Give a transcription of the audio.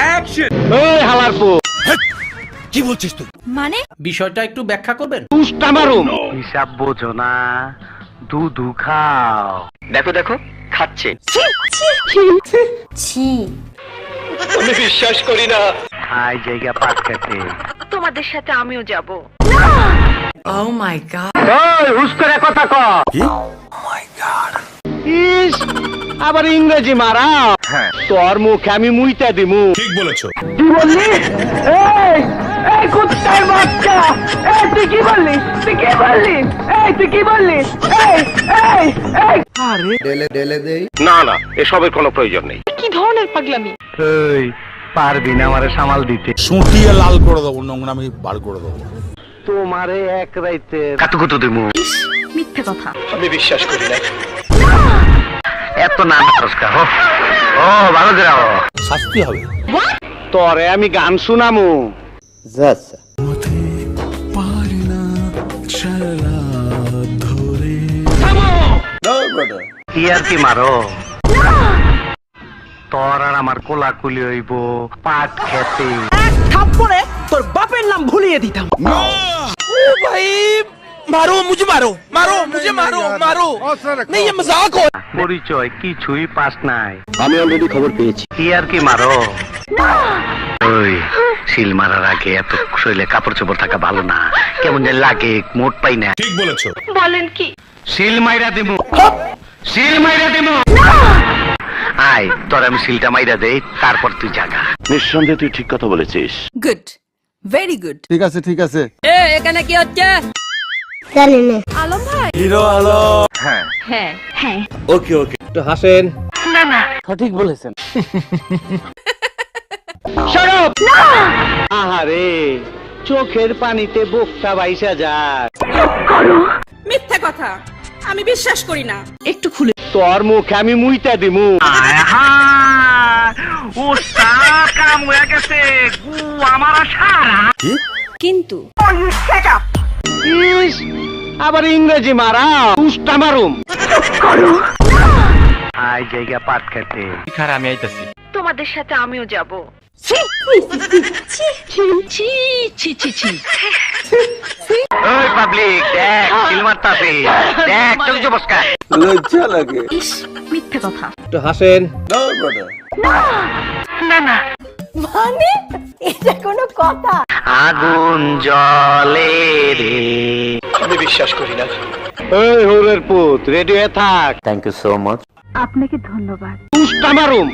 Action. ওই হালারপো, কি বলছিস তুই? মানে বিষয়টা একটু ব্যাখ্যা করবেন? উস্তা মারুম। হিসাব বোঝো না, দুধু খাও। দেখো দেখো খাচ্ছে। ছি আমি বিশ্বাস করি না। হাই জায়গা পাট খেতে। তোমাদের সাথে আমিও যাব। ও মাই গড ওই হুস করে কথা ক। কি? ইস, আবার ইংরেজি মারা। হ্যাঁ, তোর মুখে আমি মুইতা দিমু। ঠিক বলেছো। কি বললি? এই এই কুত্তার বাচ্চা, এই তুই কি বললি? তুই কি বললি? এই তুই কি বললি? এই এই এই আরে ডেলে দেই। না না, এসবের কোনো প্রয়োজন নেই। কি ধরনের পাগলামি? এই পারবি না আমারে সামাল দিতে? সুটিয়ে লাল করে দেবো, নোংরামি বার করে দেবো। তোমারে এক রাইতে কাতুকুতু দিমু। মিথ্যে কথা আমি বিশ্বাস করি না। এত না নমস্কার। ও ভালো যাও। শাস্তি হবে। তোরে আমি গান শুনামু। আচ্ছা কি আর কি মারো? তোর আর আমার কোলাকুলি হইব পাট খেতে। এক থাপ্পড়ে তোর বাপের নাম ভুলিয়ে দিতাম। ভাই মারো মুঝে, মারো नहीं ये मजाक हो। পরিচয় কিছুই পাস নাই। আমি অলরেডি খবর পেয়েছি। কি আর কি মারো? ওই শিল মারার আগে এত শরীরে কাপড় চোপড় থাকা ভালো না। কেমন যেন লাগে, মোট পাই না। ঠিক বলেছো। বলেন কি? শিল মাইরা দিমু, শিল মাইরা দিমু। আয় তোর আমি শিলটা মাইরা দেই, তারপর তুই জাগা। নিঃসন্দেহে তুই ঠিক কথা বলেছিস। গুড ভেরি গুড ঠিক আছে ঠিক আছে। এ এখানে কি হচ্ছে জানি না। আলম ভাই হিরো আলো। হ্যাঁ হ্যাঁ হ্যাঁ। ওকে ওকে। একটু হাসেন। না না সঠিক বলেছেন। আহারে চোখের পানিতে বোকটা বাইসা যায়। মিথ্যে কথা আমি বিশ্বাস করি না একটু খুলে তোর মুখে আমি মুইতা দিমু। কিন্তু ইস, আবার ইংরেজি মারা। উস্তা মারুম। আয় জায়গা পাট খেতে। তোমাদের সাথে আমিও যাব। ওই পাবলিক দেখ, শিল মারতাছে। দেখ চোখ জবস্কা। লজ্জা লাগে। ইস মিথ্যে কথা একটু হাসেন। না না মানে এটা কোনো কথা আগুন জলে রে। আমি বিশ্বাস করি না। ওই হোরের পুত, রেডি হয়ে থাক। Thank you so much. আপনাকে ধন্যবাদ। উস্তা মারুম।